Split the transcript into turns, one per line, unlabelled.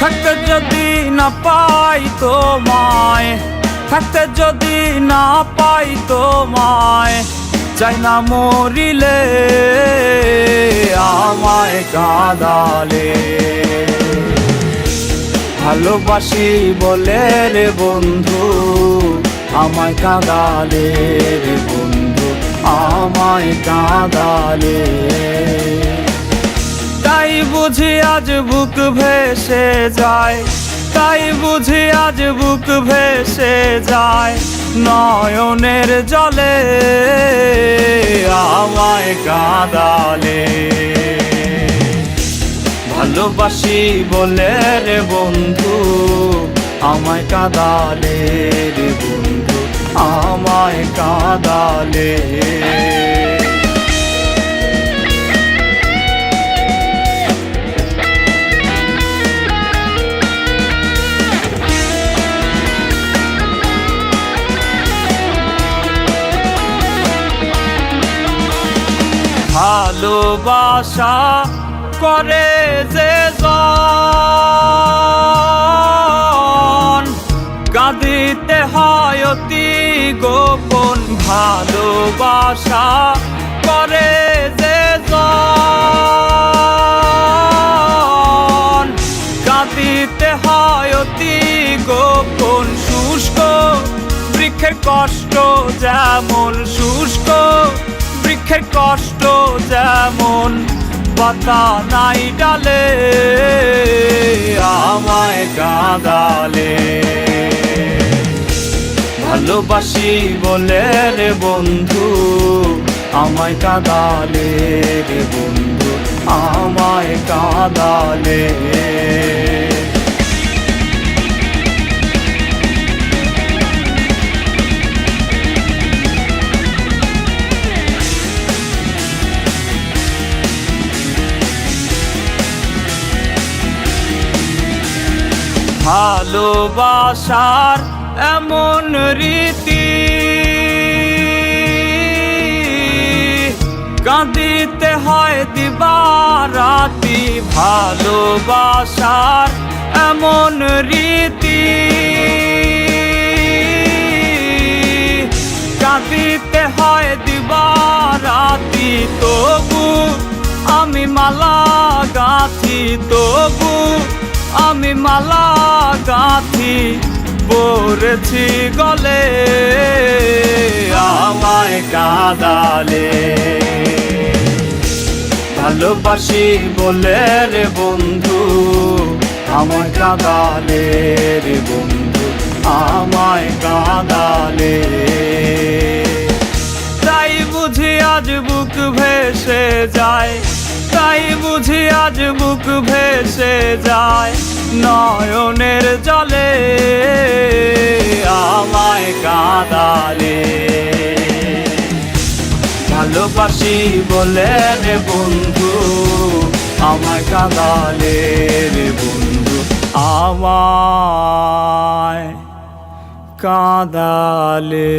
থাকতে যদি না পাই তোমায়, থাকতে যদি না পাই তোমায়, চাই না মরিলে আমায় কাঁদালে। ভালোবাসি বলে রে বন্ধু আমায় কাঁদালে রে বন্ধু, আমায় কাঁদালে। তাই বুঝি আজ বুক ভেসে যায়, তাই বুঝি আজ বুক ভেসে যায় নয়নের জলে আমায় কাঁদালে। ভালোবাসি বলে রে বন্ধু আমায় কাঁদালে রে বন্ধু, আমায় কাঁদালে। ভালোবাসা করে যে জন, কাঁদিতে হয় অতি গোপন। ভালোবাসা করে যে জন, কাঁদিতে হয় অতি গোপন। শুষ্ক বৃক্ষের কষ্ট যেমন, শুষ্ক বৃক্ষের কষ্ট যেমন, পাতা নাই ডালে আমায় কাঁদালে। ভালোবাসি বলে রে বন্ধু আমায় কাঁদালে রে বন্ধু, আমায় কাঁদালে। ভালোবাসার এমন রীতি, কাঁদিতে হয় দিবারাতি। ভালোবাসার এমন রীতি, কাঁদিতে হয় দিবারাতি। তবু আমি মালা গাঁথি, তবু আমি মালা গাঁথি পরেছি গলে আমায় কাঁদালে। ভালোবাসি বলে রে বন্ধু আমায় কাঁদালে রে বন্ধু, আমায় কাঁদালে। তাই বুঝি আজ বুক ভেসে যায়, তাই বুঝি আজ বুক ভেসে যায় নয়নের জলে আমায় কাঁদালে। ভালোবাসি বলে রে বন্ধু আমায় কাঁদালে রে বন্ধু, আমায় কাঁদালে।